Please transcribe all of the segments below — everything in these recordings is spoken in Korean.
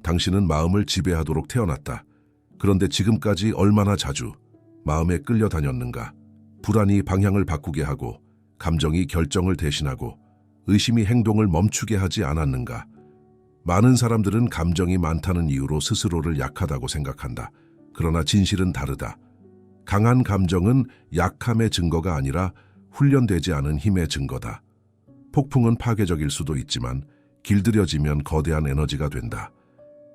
당신은 마음을 지배하도록 태어났다. 그런데 지금까지 얼마나 자주 마음에 끌려다녔는가? 불안이 방향을 바꾸게 하고 감정이 결정을 대신하고 의심이 행동을 멈추게 하지 않았는가? 많은 사람들은 감정이 많다는 이유로 스스로를 약하다고 생각한다. 그러나 진실은 다르다. 강한 감정은 약함의 증거가 아니라 훈련되지 않은 힘의 증거다. 폭풍은 파괴적일 수도 있지만 길들여지면 거대한 에너지가 된다.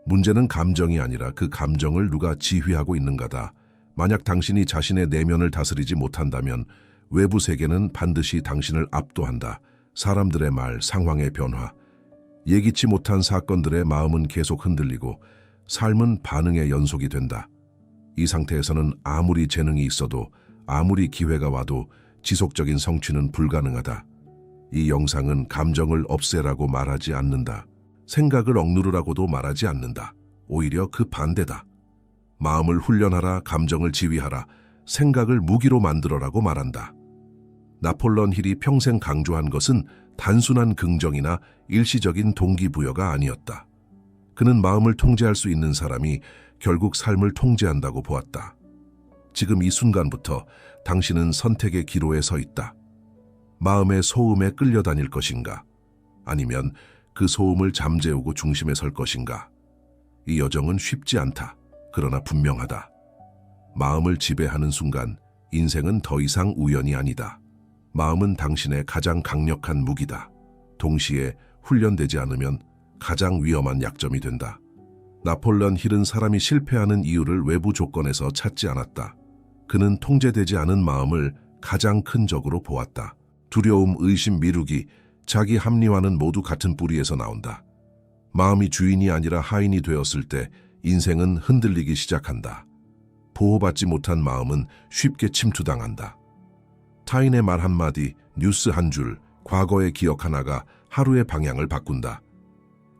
문제는 감정이 아니라 그 감정을 누가 지휘하고 있는가다. 만약 당신이 자신의 내면을 다스리지 못한다면 외부 세계는 반드시 당신을 압도한다. 사람들의 말, 상황의 변화, 예기치 못한 사건들의 마음은 계속 흔들리고 삶은 반응의 연속이 된다. 이 상태에서는 아무리 재능이 있어도 아무리 기회가 와도 지속적인 성취는 불가능하다. 이 영상은 감정을 없애라고 말하지 않는다. 생각을 억누르라고도 말하지 않는다. 오히려 그 반대다. 마음을 훈련하라, 감정을 지휘하라, 생각을 무기로 만들어라고 말한다. 나폴레옹 힐이 평생 강조한 것은 단순한 긍정이나 일시적인 동기부여가 아니었다. 그는 마음을 통제할 수 있는 사람이 결국 삶을 통제한다고 보았다. 지금 이 순간부터 당신은 선택의 기로에 서 있다. 마음의 소음에 끌려다닐 것인가? 아니면 그 소음을 잠재우고 중심에 설 것인가? 이 여정은 쉽지 않다. 그러나 분명하다. 마음을 지배하는 순간 인생은 더 이상 우연이 아니다. 마음은 당신의 가장 강력한 무기다. 동시에 훈련되지 않으면 가장 위험한 약점이 된다. 나폴레옹 힐은 사람이 실패하는 이유를 외부 조건에서 찾지 않았다. 그는 통제되지 않은 마음을 가장 큰 적으로 보았다. 두려움, 의심, 미루기, 자기 합리화는 모두 같은 뿌리에서 나온다. 마음이 주인이 아니라 하인이 되었을 때 인생은 흔들리기 시작한다. 보호받지 못한 마음은 쉽게 침투당한다. 타인의 말 한마디, 뉴스 한 줄, 과거의 기억 하나가 하루의 방향을 바꾼다.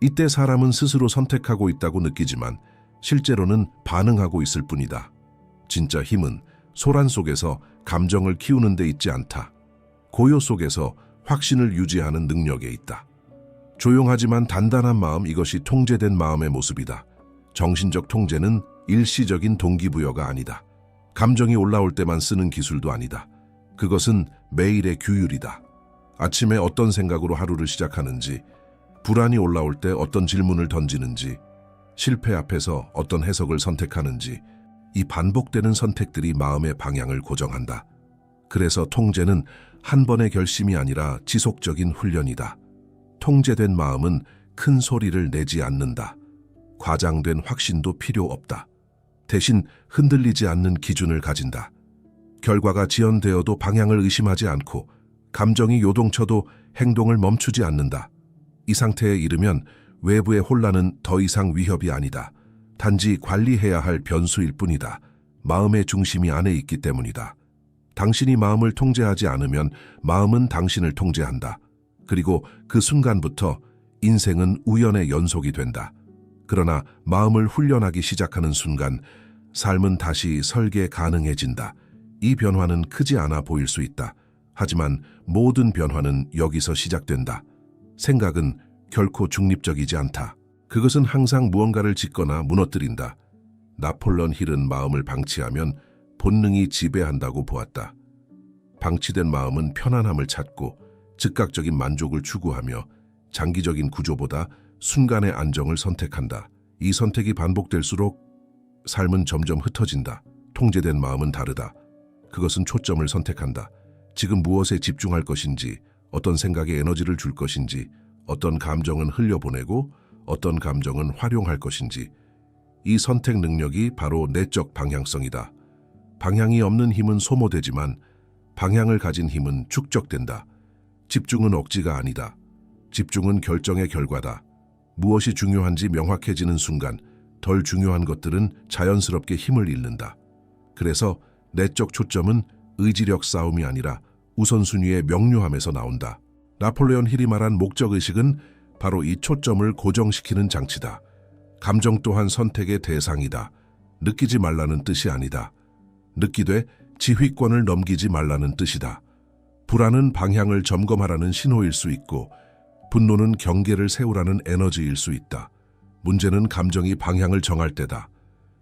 이때 사람은 스스로 선택하고 있다고 느끼지만 실제로는 반응하고 있을 뿐이다. 진짜 힘은 소란 속에서 감정을 키우는 데 있지 않다. 고요 속에서 확신을 유지하는 능력에 있다. 조용하지만 단단한 마음, 이것이 통제된 마음의 모습이다. 정신적 통제는 일시적인 동기부여가 아니다. 감정이 올라올 때만 쓰는 기술도 아니다. 그것은 매일의 규율이다. 아침에 어떤 생각으로 하루를 시작하는지, 불안이 올라올 때 어떤 질문을 던지는지, 실패 앞에서 어떤 해석을 선택하는지, 이 반복되는 선택들이 마음의 방향을 고정한다. 그래서 통제는 한 번의 결심이 아니라 지속적인 훈련이다. 통제된 마음은 큰 소리를 내지 않는다. 과장된 확신도 필요 없다. 대신 흔들리지 않는 기준을 가진다. 결과가 지연되어도 방향을 의심하지 않고 감정이 요동쳐도 행동을 멈추지 않는다. 이 상태에 이르면 외부의 혼란은 더 이상 위협이 아니다. 단지 관리해야 할 변수일 뿐이다. 마음의 중심이 안에 있기 때문이다. 당신이 마음을 통제하지 않으면 마음은 당신을 통제한다. 그리고 그 순간부터 인생은 우연의 연속이 된다. 그러나 마음을 훈련하기 시작하는 순간 삶은 다시 설계 가능해진다. 이 변화는 크지 않아 보일 수 있다. 하지만 모든 변화는 여기서 시작된다. 생각은 결코 중립적이지 않다. 그것은 항상 무언가를 짓거나 무너뜨린다. 나폴레옹 힐은 마음을 방치하면 본능이 지배한다고 보았다. 방치된 마음은 편안함을 찾고 즉각적인 만족을 추구하며 장기적인 구조보다 순간의 안정을 선택한다. 이 선택이 반복될수록 삶은 점점 흩어진다. 통제된 마음은 다르다. 그것은 초점을 선택한다. 지금 무엇에 집중할 것인지, 어떤 생각에 에너지를 줄 것인지, 어떤 감정은 흘려보내고 어떤 감정은 활용할 것인지. 이 선택 능력이 바로 내적 방향성이다. 방향이 없는 힘은 소모되지만 방향을 가진 힘은 축적된다. 집중은 억지가 아니다. 집중은 결정의 결과다. 무엇이 중요한지 명확해지는 순간 덜 중요한 것들은 자연스럽게 힘을 잃는다. 그래서 내적 초점은 의지력 싸움이 아니라 우선순위의 명료함에서 나온다. 나폴레옹 힐이 말한 목적의식은 바로 이 초점을 고정시키는 장치다. 감정 또한 선택의 대상이다. 느끼지 말라는 뜻이 아니다. 느끼되 지휘권을 넘기지 말라는 뜻이다. 불안은 방향을 점검하라는 신호일 수 있고, 분노는 경계를 세우라는 에너지일 수 있다. 문제는 감정이 방향을 정할 때다.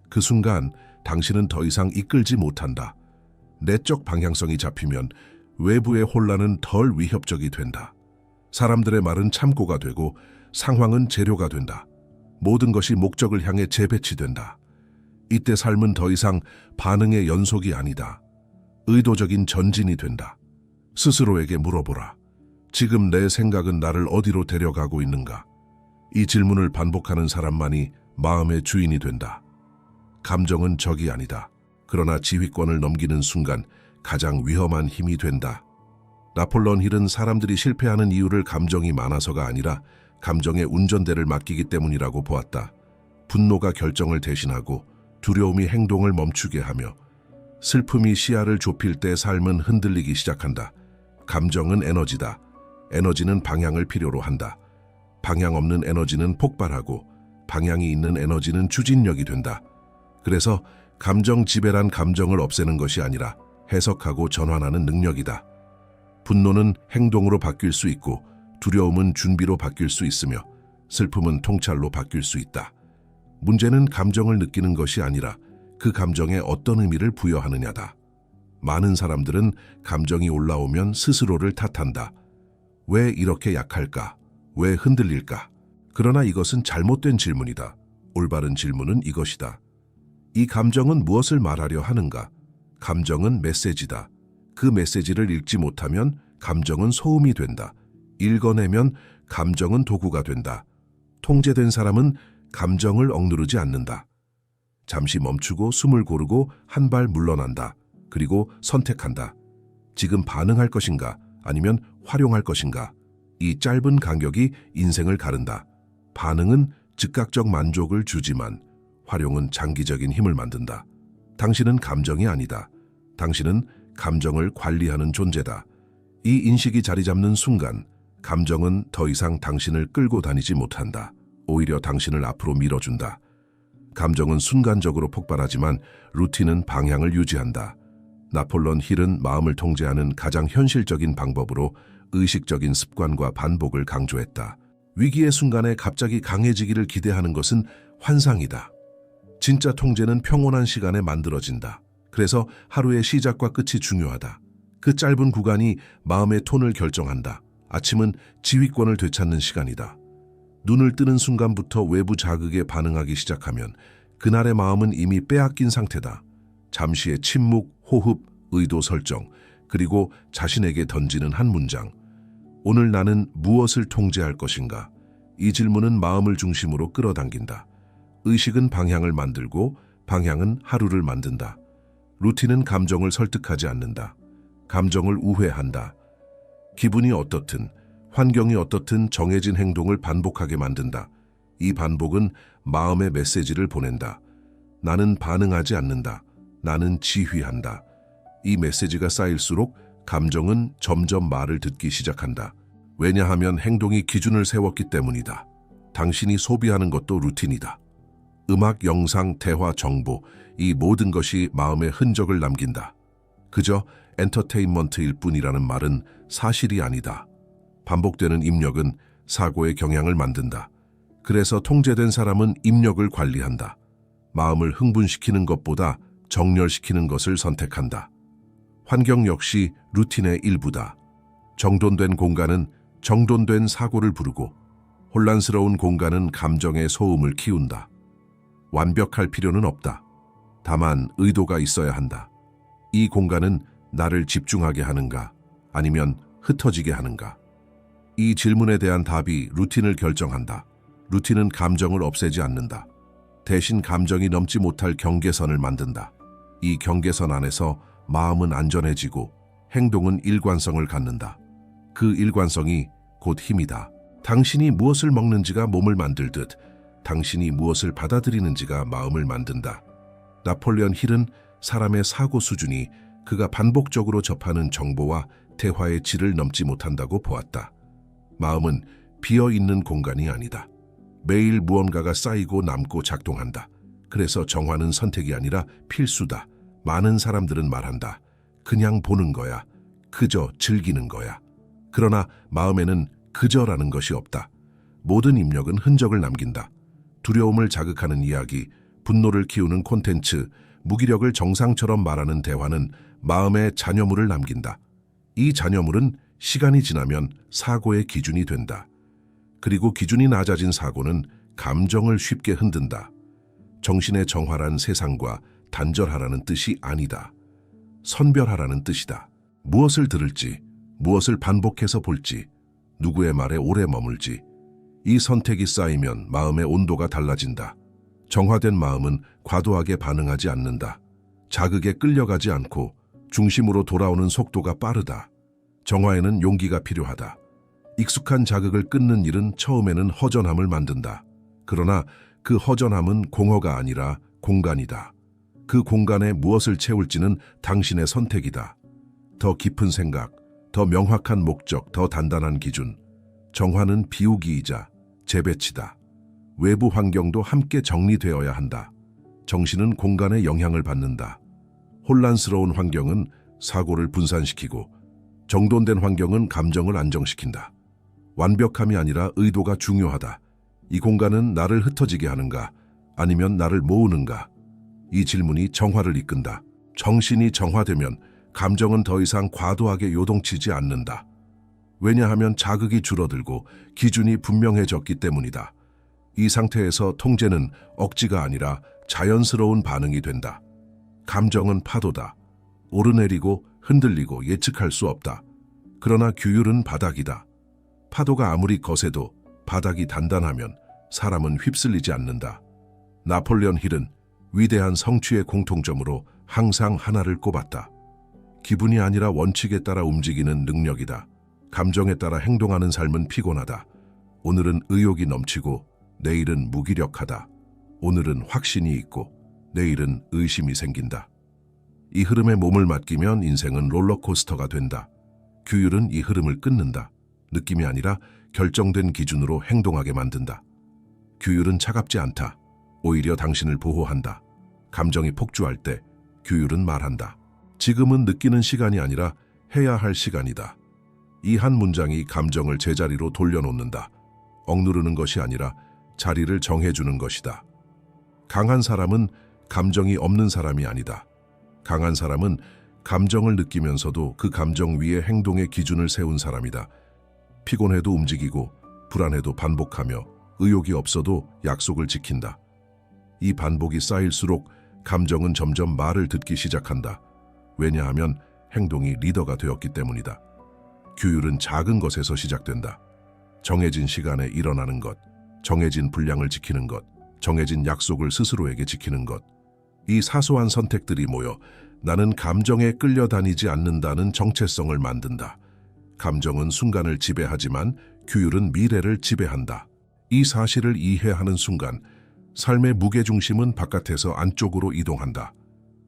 그 순간 당신은 더 이상 이끌지 못한다. 내적 방향성이 잡히면 외부의 혼란은 덜 위협적이 된다. 사람들의 말은 참고가 되고 상황은 재료가 된다. 모든 것이 목적을 향해 재배치된다. 이때 삶은 더 이상 반응의 연속이 아니다. 의도적인 전진이 된다. 스스로에게 물어보라. 지금 내 생각은 나를 어디로 데려가고 있는가? 이 질문을 반복하는 사람만이 마음의 주인이 된다. 감정은 적이 아니다. 그러나 지휘권을 넘기는 순간 가장 위험한 힘이 된다. 나폴레옹 힐은 사람들이 실패하는 이유를 감정이 많아서가 아니라 감정의 운전대를 맡기기 때문이라고 보았다. 분노가 결정을 대신하고 두려움이 행동을 멈추게 하며 슬픔이 시야를 좁힐 때 삶은 흔들리기 시작한다. 감정은 에너지다. 에너지는 방향을 필요로 한다. 방향 없는 에너지는 폭발하고 방향이 있는 에너지는 추진력이 된다. 그래서 감정 지배란 감정을 없애는 것이 아니라 해석하고 전환하는 능력이다. 분노는 행동으로 바뀔 수 있고 두려움은 준비로 바뀔 수 있으며 슬픔은 통찰로 바뀔 수 있다. 문제는 감정을 느끼는 것이 아니라 그 감정에 어떤 의미를 부여하느냐다. 많은 사람들은 감정이 올라오면 스스로를 탓한다. 왜 이렇게 약할까? 왜 흔들릴까? 그러나 이것은 잘못된 질문이다. 올바른 질문은 이것이다. 이 감정은 무엇을 말하려 하는가? 감정은 메시지다. 그 메시지를 읽지 못하면 감정은 소음이 된다. 읽어내면 감정은 도구가 된다. 통제된 사람은 감정을 억누르지 않는다. 잠시 멈추고 숨을 고르고 한 발 물러난다. 그리고 선택한다. 지금 반응할 것인가? 아니면 활용할 것인가? 이 짧은 간격이 인생을 가른다. 반응은 즉각적 만족을 주지만 활용은 장기적인 힘을 만든다. 당신은 감정이 아니다. 당신은 감정을 관리하는 존재다. 이 인식이 자리 잡는 순간 감정은 더 이상 당신을 끌고 다니지 못한다. 오히려 당신을 앞으로 밀어준다. 감정은 순간적으로 폭발하지만 루틴은 방향을 유지한다. 나폴레옹 힐은 마음을 통제하는 가장 현실적인 방법으로 의식적인 습관과 반복을 강조했다. 위기의 순간에 갑자기 강해지기를 기대하는 것은 환상이다. 진짜 통제는 평온한 시간에 만들어진다. 그래서 하루의 시작과 끝이 중요하다. 그 짧은 구간이 마음의 톤을 결정한다. 아침은 지휘권을 되찾는 시간이다. 눈을 뜨는 순간부터 외부 자극에 반응하기 시작하면 그날의 마음은 이미 빼앗긴 상태다. 잠시의 침묵, 호흡, 의도 설정, 그리고 자신에게 던지는 한 문장. 오늘 나는 무엇을 통제할 것인가? 이 질문은 마음을 중심으로 끌어당긴다. 의식은 방향을 만들고 방향은 하루를 만든다. 루틴은 감정을 설득하지 않는다. 감정을 우회한다. 기분이 어떻든 환경이 어떻든 정해진 행동을 반복하게 만든다. 이 반복은 마음의 메시지를 보낸다. 나는 반응하지 않는다. 나는 지휘한다. 이 메시지가 쌓일수록 감정은 점점 말을 듣기 시작한다. 왜냐하면 행동이 기준을 세웠기 때문이다. 당신이 소비하는 것도 루틴이다. 음악, 영상, 대화, 정보, 이 모든 것이 마음의 흔적을 남긴다. 그저 엔터테인먼트일 뿐이라는 말은 사실이 아니다. 반복되는 입력은 사고의 경향을 만든다. 그래서 통제된 사람은 입력을 관리한다. 마음을 흥분시키는 것보다 정렬시키는 것을 선택한다. 환경 역시 루틴의 일부다. 정돈된 공간은 정돈된 사고를 부르고 혼란스러운 공간은 감정의 소음을 키운다. 완벽할 필요는 없다. 다만 의도가 있어야 한다. 이 공간은 나를 집중하게 하는가 아니면 흩어지게 하는가? 이 질문에 대한 답이 루틴을 결정한다. 루틴은 감정을 없애지 않는다. 대신 감정이 넘지 못할 경계선을 만든다. 이 경계선 안에서 마음은 안전해지고 행동은 일관성을 갖는다. 그 일관성이 곧 힘이다. 당신이 무엇을 먹는지가 몸을 만들듯 당신이 무엇을 받아들이는지가 마음을 만든다. 나폴레옹 힐은 사람의 사고 수준이 그가 반복적으로 접하는 정보와 대화의 질을 넘지 못한다고 보았다. 마음은 비어있는 공간이 아니다. 매일 무언가가 쌓이고 남고 작동한다. 그래서 정화는 선택이 아니라 필수다. 많은 사람들은 말한다. 그냥 보는 거야. 그저 즐기는 거야. 그러나 마음에는 그저라는 것이 없다. 모든 입력은 흔적을 남긴다. 두려움을 자극하는 이야기, 분노를 키우는 콘텐츠, 무기력을 정상처럼 말하는 대화는 마음에 잔여물을 남긴다. 이 잔여물은 시간이 지나면 사고의 기준이 된다. 그리고 기준이 낮아진 사고는 감정을 쉽게 흔든다. 정신의 정화란 세상과 단절하라는 뜻이 아니다. 선별하라는 뜻이다. 무엇을 들을지, 무엇을 반복해서 볼지, 누구의 말에 오래 머물지, 이 선택이 쌓이면 마음의 온도가 달라진다. 정화된 마음은 과도하게 반응하지 않는다. 자극에 끌려가지 않고 중심으로 돌아오는 속도가 빠르다. 정화에는 용기가 필요하다. 익숙한 자극을 끊는 일은 처음에는 허전함을 만든다. 그러나 그 허전함은 공허가 아니라 공간이다. 그 공간에 무엇을 채울지는 당신의 선택이다. 더 깊은 생각, 더 명확한 목적, 더 단단한 기준. 정화는 비우기이자 재배치다. 외부 환경도 함께 정리되어야 한다. 정신은 공간에 영향을 받는다. 혼란스러운 환경은 사고를 분산시키고 정돈된 환경은 감정을 안정시킨다. 완벽함이 아니라 의도가 중요하다. 이 공간은 나를 흩어지게 하는가? 아니면 나를 모으는가? 이 질문이 정화를 이끈다. 정신이 정화되면 감정은 더 이상 과도하게 요동치지 않는다. 왜냐하면 자극이 줄어들고 기준이 분명해졌기 때문이다. 이 상태에서 통제는 억지가 아니라 자연스러운 반응이 된다. 감정은 파도다. 오르내리고 흔들리고 예측할 수 없다. 그러나 규율은 바닥이다. 파도가 아무리 거세도 바닥이 단단하면 사람은 휩쓸리지 않는다. 나폴레온 힐은 위대한 성취의 공통점으로 항상 하나를 꼽았다. 기분이 아니라 원칙에 따라 움직이는 능력이다. 감정에 따라 행동하는 삶은 피곤하다. 오늘은 의욕이 넘치고 내일은 무기력하다. 오늘은 확신이 있고 내일은 의심이 생긴다. 이 흐름에 몸을 맡기면 인생은 롤러코스터가 된다. 규율은 이 흐름을 끊는다. 느낌이 아니라 결정된 기준으로 행동하게 만든다. 규율은 차갑지 않다. 오히려 당신을 보호한다. 감정이 폭주할 때 규율은 말한다. 지금은 느끼는 시간이 아니라 해야 할 시간이다. 이 한 문장이 감정을 제자리로 돌려놓는다. 억누르는 것이 아니라 자리를 정해주는 것이다. 강한 사람은 감정이 없는 사람이 아니다. 강한 사람은 감정을 느끼면서도 그 감정 위에 행동의 기준을 세운 사람이다. 피곤해도 움직이고 불안해도 반복하며 의욕이 없어도 약속을 지킨다. 이 반복이 쌓일수록 감정은 점점 말을 듣기 시작한다. 왜냐하면 행동이 리더가 되었기 때문이다. 규율은 작은 것에서 시작된다. 정해진 시간에 일어나는 것, 정해진 분량을 지키는 것, 정해진 약속을 스스로에게 지키는 것. 이 사소한 선택들이 모여 나는 감정에 끌려다니지 않는다는 정체성을 만든다. 감정은 순간을 지배하지만 규율은 미래를 지배한다. 이 사실을 이해하는 순간 삶의 무게중심은 바깥에서 안쪽으로 이동한다.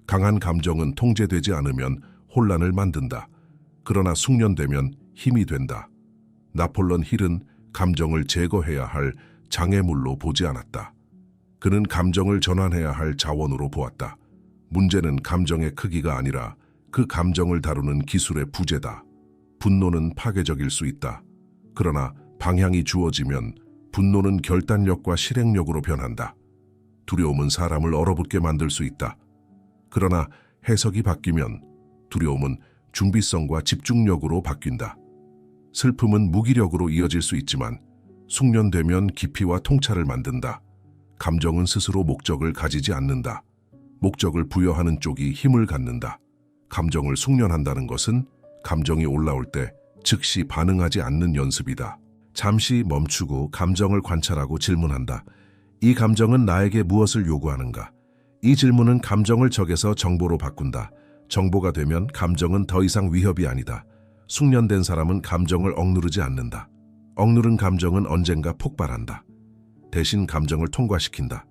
강한 감정은 통제되지 않으면 혼란을 만든다. 그러나 숙련되면 힘이 된다. 나폴레온 힐은 감정을 제거해야 할 장애물로 보지 않았다. 그는 감정을 전환해야 할 자원으로 보았다. 문제는 감정의 크기가 아니라 그 감정을 다루는 기술의 부재다. 분노는 파괴적일 수 있다. 그러나 방향이 주어지면 분노는 결단력과 실행력으로 변한다. 두려움은 사람을 얼어붙게 만들 수 있다. 그러나 해석이 바뀌면 두려움은 준비성과 집중력으로 바뀐다. 슬픔은 무기력으로 이어질 수 있지만 숙련되면 깊이와 통찰을 만든다. 감정은 스스로 목적을 가지지 않는다. 목적을 부여하는 쪽이 힘을 갖는다. 감정을 숙련한다는 것은 감정이 올라올 때 즉시 반응하지 않는 연습이다. 잠시 멈추고 감정을 관찰하고 질문한다. 이 감정은 나에게 무엇을 요구하는가? 이 질문은 감정을 적에서 정보로 바꾼다. 정보가 되면 감정은 더 이상 위협이 아니다. 숙련된 사람은 감정을 억누르지 않는다. 억누른 감정은 언젠가 폭발한다. 대신 감정을 통과시킨다.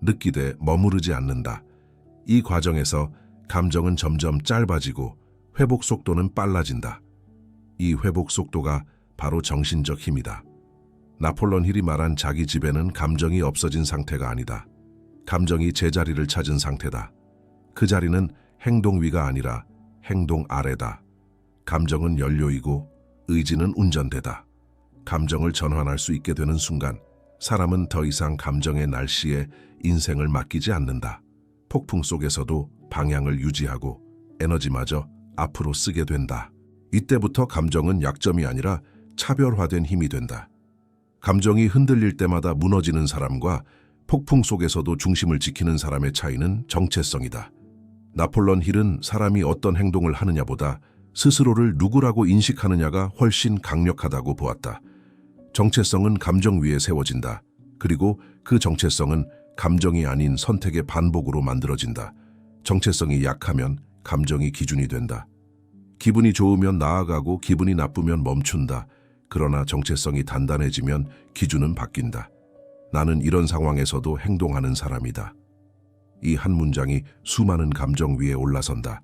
느끼되 머무르지 않는다. 이 과정에서 감정은 점점 짧아지고 회복 속도는 빨라진다. 이 회복 속도가 바로 정신적 힘이다. 나폴레온 힐이 말한 자기 지배는 감정이 없어진 상태가 아니다. 감정이 제자리를 찾은 상태다. 그 자리는 행동 위가 아니라 행동 아래다. 감정은 연료이고 의지는 운전대다. 감정을 전환할 수 있게 되는 순간 사람은 더 이상 감정의 날씨에 인생을 맡기지 않는다. 폭풍 속에서도 방향을 유지하고 에너지마저 앞으로 쓰게 된다. 이때부터 감정은 약점이 아니라 차별화된 힘이 된다. 감정이 흔들릴 때마다 무너지는 사람과 폭풍 속에서도 중심을 지키는 사람의 차이는 정체성이다. 나폴레옹 힐은 사람이 어떤 행동을 하느냐보다 스스로를 누구라고 인식하느냐가 훨씬 강력하다고 보았다. 정체성은 감정 위에 세워진다. 그리고 그 정체성은 감정이 아닌 선택의 반복으로 만들어진다. 정체성이 약하면 감정이 기준이 된다. 기분이 좋으면 나아가고 기분이 나쁘면 멈춘다. 그러나 정체성이 단단해지면 기준은 바뀐다. 나는 이런 상황에서도 행동하는 사람이다. 이 한 문장이 수많은 감정 위에 올라선다.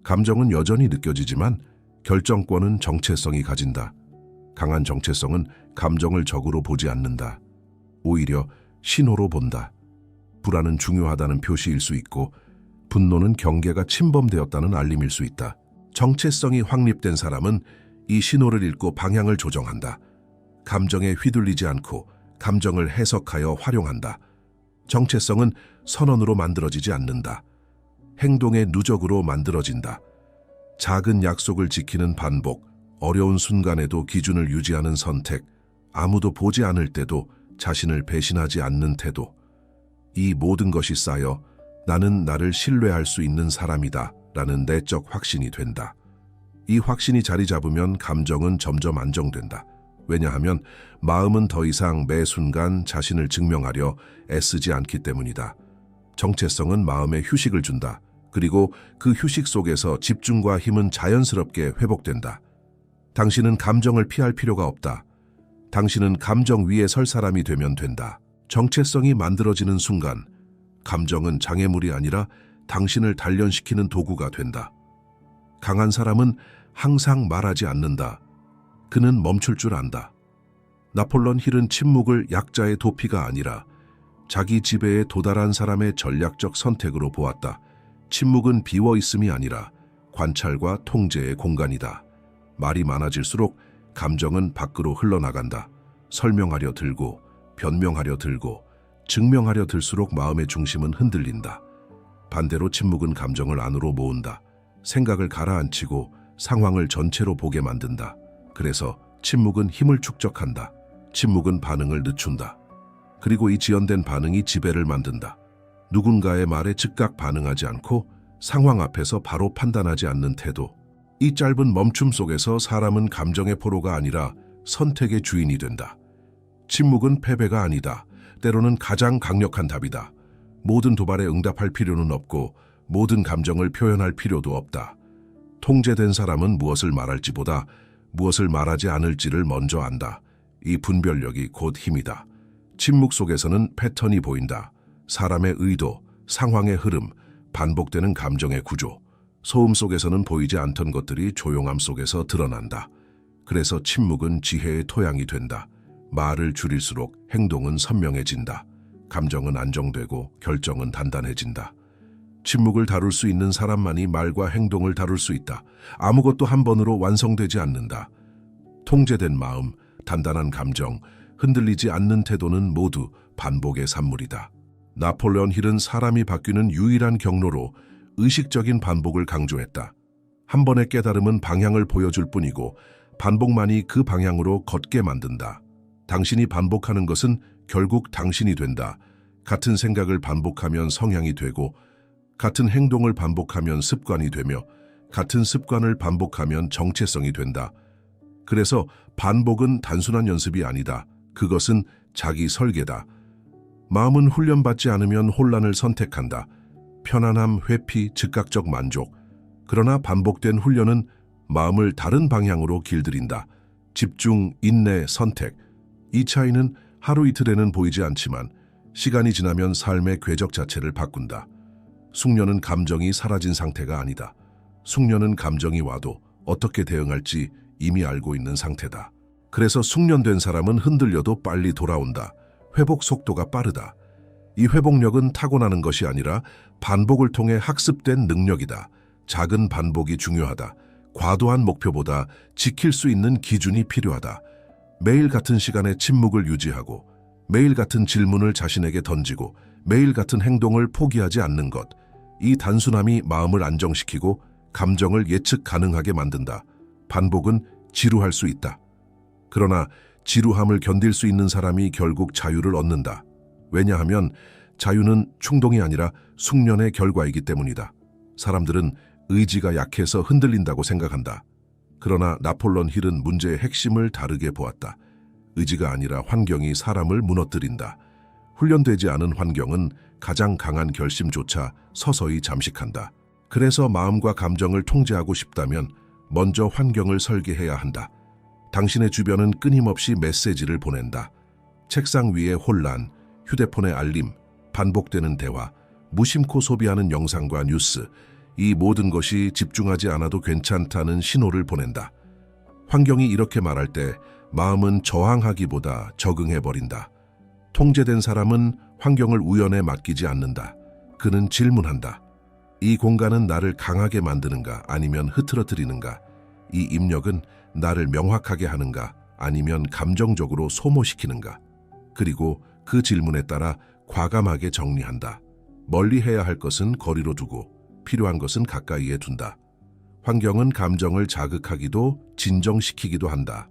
감정은 여전히 느껴지지만 결정권은 정체성이 가진다. 강한 정체성은 감정을 적으로 보지 않는다. 오히려 신호로 본다. 불안은 중요하다는 표시일 수 있고 분노는 경계가 침범되었다는 알림일 수 있다. 정체성이 확립된 사람은 이 신호를 읽고 방향을 조정한다. 감정에 휘둘리지 않고 감정을 해석하여 활용한다. 정체성은 선언으로 만들어지지 않는다. 행동의 누적으로 만들어진다. 작은 약속을 지키는 반복, 어려운 순간에도 기준을 유지하는 선택, 아무도 보지 않을 때도 자신을 배신하지 않는 태도. 이 모든 것이 쌓여 나는 나를 신뢰할 수 있는 사람이다 라는 내적 확신이 된다. 이 확신이 자리 잡으면 감정은 점점 안정된다. 왜냐하면 마음은 더 이상 매 순간 자신을 증명하려 애쓰지 않기 때문이다. 정체성은 마음에 휴식을 준다. 그리고 그 휴식 속에서 집중과 힘은 자연스럽게 회복된다. 당신은 감정을 피할 필요가 없다. 당신은 감정 위에 설 사람이 되면 된다. 정체성이 만들어지는 순간 감정은 장애물이 아니라 당신을 단련시키는 도구가 된다. 강한 사람은 항상 말하지 않는다. 그는 멈출 줄 안다. 나폴레옹 힐은 침묵을 약자의 도피가 아니라 자기 지배에 도달한 사람의 전략적 선택으로 보았다. 침묵은 비워있음이 아니라 관찰과 통제의 공간이다. 말이 많아질수록 감정은 밖으로 흘러나간다. 설명하려 들고, 변명하려 들고, 증명하려 들수록 마음의 중심은 흔들린다. 반대로 침묵은 감정을 안으로 모은다. 생각을 가라앉히고 상황을 전체로 보게 만든다. 그래서 침묵은 힘을 축적한다. 침묵은 반응을 늦춘다. 그리고 이 지연된 반응이 지배를 만든다. 누군가의 말에 즉각 반응하지 않고 상황 앞에서 바로 판단하지 않는 태도. 이 짧은 멈춤 속에서 사람은 감정의 포로가 아니라 선택의 주인이 된다. 침묵은 패배가 아니다. 때로는 가장 강력한 답이다. 모든 도발에 응답할 필요는 없고 모든 감정을 표현할 필요도 없다. 통제된 사람은 무엇을 말할지보다 무엇을 말하지 않을지를 먼저 안다. 이 분별력이 곧 힘이다. 침묵 속에서는 패턴이 보인다. 사람의 의도, 상황의 흐름, 반복되는 감정의 구조. 소음 속에서는 보이지 않던 것들이 조용함 속에서 드러난다. 그래서 침묵은 지혜의 토양이 된다. 말을 줄일수록 행동은 선명해진다. 감정은 안정되고 결정은 단단해진다. 침묵을 다룰 수 있는 사람만이 말과 행동을 다룰 수 있다. 아무것도 한 번으로 완성되지 않는다. 통제된 마음, 단단한 감정, 흔들리지 않는 태도는 모두 반복의 산물이다. 나폴레옹 힐은 사람이 바뀌는 유일한 경로로 의식적인 반복을 강조했다. 한 번의 깨달음은 방향을 보여줄 뿐이고 반복만이 그 방향으로 걷게 만든다. 당신이 반복하는 것은 결국 당신이 된다. 같은 생각을 반복하면 성향이 되고 같은 행동을 반복하면 습관이 되며 같은 습관을 반복하면 정체성이 된다. 그래서 반복은 단순한 연습이 아니다. 그것은 자기 설계다. 마음은 훈련받지 않으면 혼란을 선택한다. 편안함, 회피, 즉각적 만족. 그러나 반복된 훈련은 마음을 다른 방향으로 길들인다. 집중, 인내, 선택. 이 차이는 하루 이틀에는 보이지 않지만 시간이 지나면 삶의 궤적 자체를 바꾼다. 숙련은 감정이 사라진 상태가 아니다. 숙련은 감정이 와도 어떻게 대응할지 이미 알고 있는 상태다. 그래서 숙련된 사람은 흔들려도 빨리 돌아온다. 회복 속도가 빠르다. 이 회복력은 타고나는 것이 아니라 반복을 통해 학습된 능력이다. 작은 반복이 중요하다. 과도한 목표보다 지킬 수 있는 기준이 필요하다. 매일 같은 시간에 침묵을 유지하고 매일 같은 질문을 자신에게 던지고 매일 같은 행동을 포기하지 않는 것. 이 단순함이 마음을 안정시키고 감정을 예측 가능하게 만든다. 반복은 지루할 수 있다. 그러나 지루함을 견딜 수 있는 사람이 결국 자유를 얻는다. 왜냐하면 자유는 충동이 아니라 숙련의 결과이기 때문이다. 사람들은 의지가 약해서 흔들린다고 생각한다. 그러나 나폴레옹 힐은 문제의 핵심을 다르게 보았다. 의지가 아니라 환경이 사람을 무너뜨린다. 훈련되지 않은 환경은 가장 강한 결심조차 서서히 잠식한다. 그래서 마음과 감정을 통제하고 싶다면 먼저 환경을 설계해야 한다. 당신의 주변은 끊임없이 메시지를 보낸다. 책상 위의 혼란, 휴대폰의 알림, 반복되는 대화, 무심코 소비하는 영상과 뉴스, 이 모든 것이 집중하지 않아도 괜찮다는 신호를 보낸다. 환경이 이렇게 말할 때 마음은 저항하기보다 적응해버린다. 통제된 사람은 환경을 우연에 맡기지 않는다. 그는 질문한다. 이 공간은 나를 강하게 만드는가 아니면 흐트러뜨리는가? 이 입력은 나를 명확하게 하는가 아니면 감정적으로 소모시키는가? 그리고 그 질문에 따라 과감하게 정리한다. 멀리 해야 할 것은 거리로 두고 필요한 것은 가까이에 둔다. 환경은 감정을 자극하기도 진정시키기도 한다.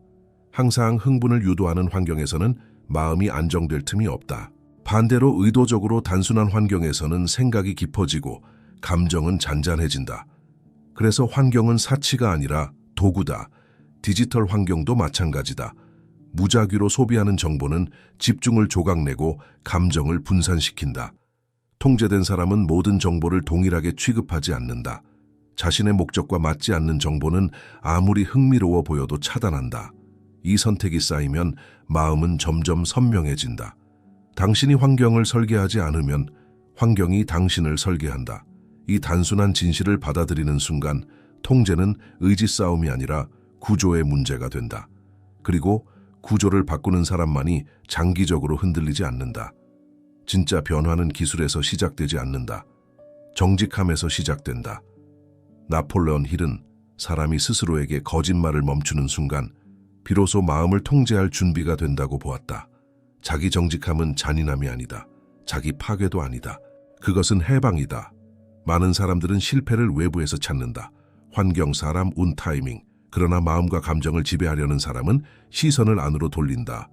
항상 흥분을 유도하는 환경에서는 마음이 안정될 틈이 없다. 반대로 의도적으로 단순한 환경에서는 생각이 깊어지고 감정은 잔잔해진다. 그래서 환경은 사치가 아니라 도구다. 디지털 환경도 마찬가지다. 무작위로 소비하는 정보는 집중을 조각내고 감정을 분산시킨다. 통제된 사람은 모든 정보를 동일하게 취급하지 않는다. 자신의 목적과 맞지 않는 정보는 아무리 흥미로워 보여도 차단한다. 이 선택이 쌓이면 마음은 점점 선명해진다. 당신이 환경을 설계하지 않으면 환경이 당신을 설계한다. 이 단순한 진실을 받아들이는 순간 통제는 의지 싸움이 아니라 구조의 문제가 된다. 그리고 구조를 바꾸는 사람만이 장기적으로 흔들리지 않는다. 진짜 변화는 기술에서 시작되지 않는다. 정직함에서 시작된다. 나폴레옹 힐은 사람이 스스로에게 거짓말을 멈추는 순간 비로소 마음을 통제할 준비가 된다고 보았다. 자기 정직함은 잔인함이 아니다. 자기 파괴도 아니다. 그것은 해방이다. 많은 사람들은 실패를 외부에서 찾는다. 환경, 사람, 운, 타이밍. 그러나 마음과 감정을 지배하려는 사람은 시선을 안으로 돌린다.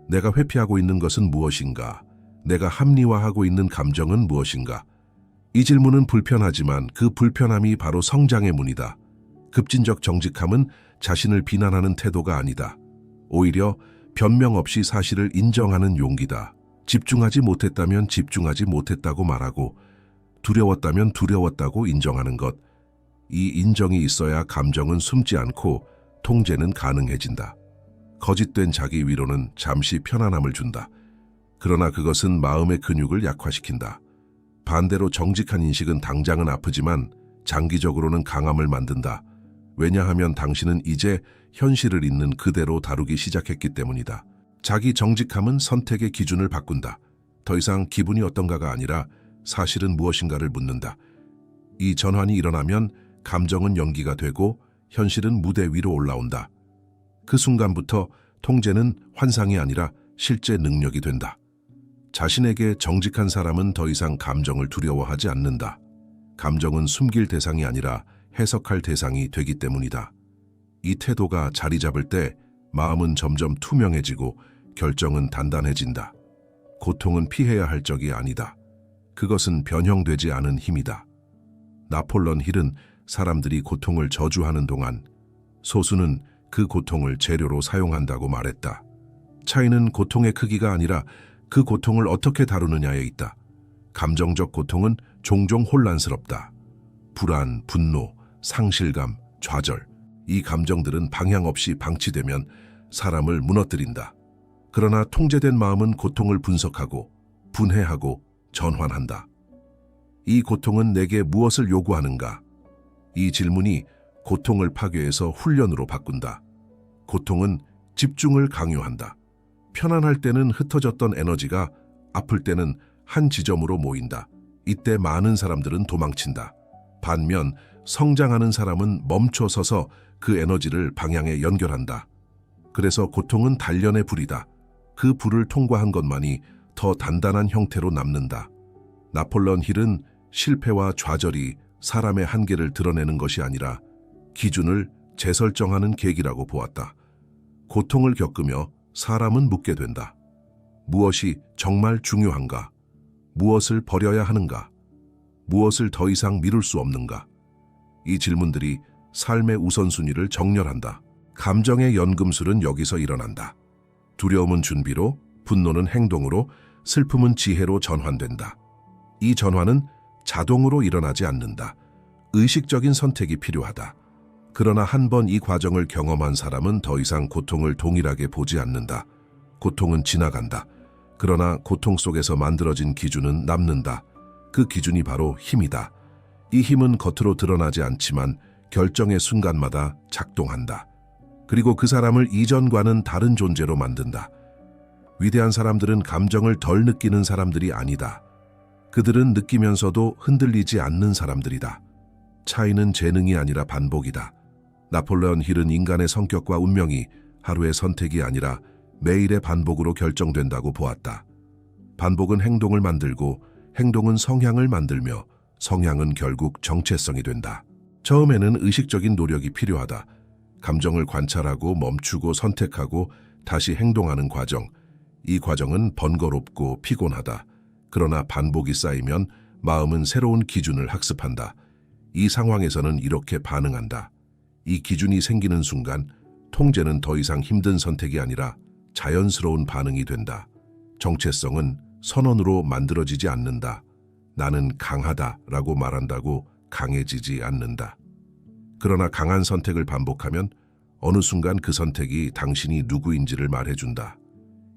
내가 회피하고 있는 것은 무엇인가? 내가 합리화하고 있는 감정은 무엇인가? 이 질문은 불편하지만 그 불편함이 바로 성장의 문이다. 급진적 정직함은 자신을 비난하는 태도가 아니다. 오히려 변명 없이 사실을 인정하는 용기다. 집중하지 못했다면 집중하지 못했다고 말하고 두려웠다면 두려웠다고 인정하는 것. 이 인정이 있어야 감정은 숨지 않고 통제는 가능해진다. 거짓된 자기 위로는 잠시 편안함을 준다. 그러나 그것은 마음의 근육을 약화시킨다. 반대로 정직한 인식은 당장은 아프지만 장기적으로는 강함을 만든다. 왜냐하면 당신은 이제 현실을 있는 그대로 다루기 시작했기 때문이다. 자기 정직함은 선택의 기준을 바꾼다. 더 이상 기분이 어떤가가 아니라 사실은 무엇인가를 묻는다. 이 전환이 일어나면 감정은 연기가 되고 현실은 무대 위로 올라온다. 그 순간부터 통제는 환상이 아니라 실제 능력이 된다. 자신에게 정직한 사람은 더 이상 감정을 두려워하지 않는다. 감정은 숨길 대상이 아니라 해석할 대상이 되기 때문이다. 이 태도가 자리 잡을 때 마음은 점점 투명해지고 결정은 단단해진다. 고통은 피해야 할 적이 아니다. 그것은 변형되지 않은 힘이다. 나폴레옹 힐은 사람들이 고통을 저주하는 동안 소수는 그 고통을 재료로 사용한다고 말했다. 차이는 고통의 크기가 아니라 그 고통을 어떻게 다루느냐에 있다. 감정적 고통은 종종 혼란스럽다. 불안, 분노, 상실감, 좌절. 이 감정들은 방향 없이 방치되면 사람을 무너뜨린다. 그러나 통제된 마음은 고통을 분석하고 분해하고 전환한다. 이 고통은 내게 무엇을 요구하는가? 이 질문이 고통을 파괴해서 훈련으로 바꾼다. 고통은 집중을 강요한다. 편안할 때는 흩어졌던 에너지가 아플 때는 한 지점으로 모인다. 이때 많은 사람들은 도망친다. 반면 성장하는 사람은 멈춰서서 그 에너지를 방향에 연결한다. 그래서 고통은 단련의 불이다. 그 불을 통과한 것만이 더 단단한 형태로 남는다. 나폴레온 힐은 실패와 좌절이 사람의 한계를 드러내는 것이 아니라 기준을 재설정하는 계기라고 보았다. 고통을 겪으며 사람은 묻게 된다. 무엇이 정말 중요한가? 무엇을 버려야 하는가? 무엇을 더 이상 미룰 수 없는가? 이 질문들이 삶의 우선순위를 정렬한다. 감정의 연금술은 여기서 일어난다. 두려움은 준비로, 분노는 행동으로, 슬픔은 지혜로 전환된다. 이 전환은 자동으로 일어나지 않는다. 의식적인 선택이 필요하다. 그러나 한 번 이 과정을 경험한 사람은 더 이상 고통을 동일하게 보지 않는다. 고통은 지나간다. 그러나 고통 속에서 만들어진 기준은 남는다. 그 기준이 바로 힘이다. 이 힘은 겉으로 드러나지 않지만 결정의 순간마다 작동한다. 그리고 그 사람을 이전과는 다른 존재로 만든다. 위대한 사람들은 감정을 덜 느끼는 사람들이 아니다. 그들은 느끼면서도 흔들리지 않는 사람들이다. 차이는 재능이 아니라 반복이다. 나폴레온 힐은 인간의 성격과 운명이 하루의 선택이 아니라 매일의 반복으로 결정된다고 보았다. 반복은 행동을 만들고 행동은 성향을 만들며 성향은 결국 정체성이 된다. 처음에는 의식적인 노력이 필요하다. 감정을 관찰하고 멈추고 선택하고 다시 행동하는 과정. 이 과정은 번거롭고 피곤하다. 그러나 반복이 쌓이면 마음은 새로운 기준을 학습한다. 이 상황에서는 이렇게 반응한다. 이 기준이 생기는 순간 통제는 더 이상 힘든 선택이 아니라 자연스러운 반응이 된다. 정체성은 선언으로 만들어지지 않는다. 나는 강하다라고 말한다고 강해지지 않는다. 그러나 강한 선택을 반복하면 어느 순간 그 선택이 당신이 누구인지를 말해준다.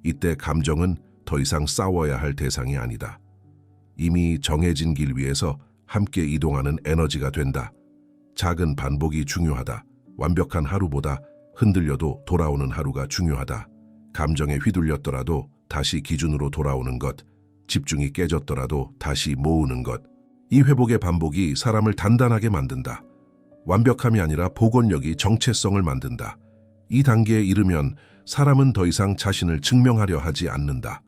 이때 감정은 더 이상 싸워야 할 대상이 아니다. 이미 정해진 길 위에서 함께 이동하는 에너지가 된다. 작은 반복이 중요하다. 완벽한 하루보다 흔들려도 돌아오는 하루가 중요하다. 감정에 휘둘렸더라도 다시 기준으로 돌아오는 것, 집중이 깨졌더라도 다시 모으는 것. 이 회복의 반복이 사람을 단단하게 만든다. 완벽함이 아니라 복원력이 정체성을 만든다. 이 단계에 이르면 사람은 더 이상 자신을 증명하려 하지 않는다.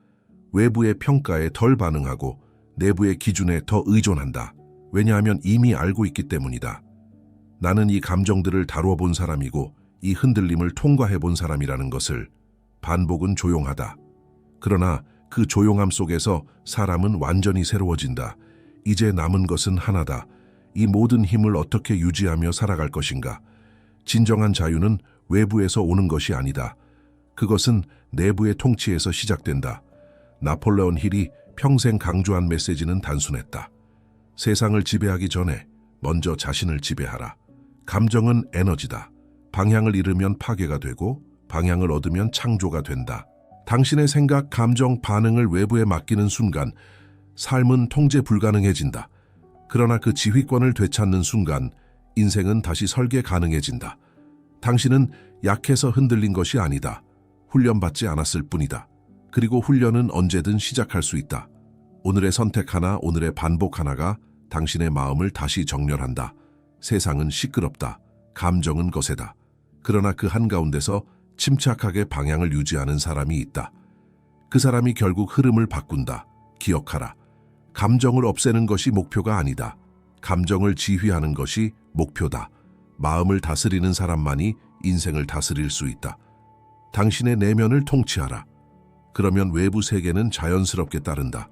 외부의 평가에 덜 반응하고 내부의 기준에 더 의존한다. 왜냐하면 이미 알고 있기 때문이다. 나는 이 감정들을 다루어 본 사람이고 이 흔들림을 통과해 본 사람이라는 것을. 반복은 조용하다. 그러나 그 조용함 속에서 사람은 완전히 새로워진다. 이제 남은 것은 하나다. 이 모든 힘을 어떻게 유지하며 살아갈 것인가? 진정한 자유는 외부에서 오는 것이 아니다. 그것은 내부의 통치에서 시작된다. 나폴레온 힐이 평생 강조한 메시지는 단순했다. 세상을 지배하기 전에 먼저 자신을 지배하라. 감정은 에너지다. 방향을 잃으면 파괴가 되고 방향을 얻으면 창조가 된다. 당신의 생각, 감정, 반응을 외부에 맡기는 순간 삶은 통제 불가능해진다. 그러나 그 지휘권을 되찾는 순간 인생은 다시 설계 가능해진다. 당신은 약해서 흔들린 것이 아니다. 훈련받지 않았을 뿐이다. 그리고 훈련은 언제든 시작할 수 있다. 오늘의 선택 하나, 오늘의 반복 하나가 당신의 마음을 다시 정렬한다. 세상은 시끄럽다. 감정은 거세다. 그러나 그 한가운데서 침착하게 방향을 유지하는 사람이 있다. 그 사람이 결국 흐름을 바꾼다. 기억하라. 감정을 없애는 것이 목표가 아니다. 감정을 지휘하는 것이 목표다. 마음을 다스리는 사람만이 인생을 다스릴 수 있다. 당신의 내면을 통치하라. 그러면 외부 세계는 자연스럽게 따른다.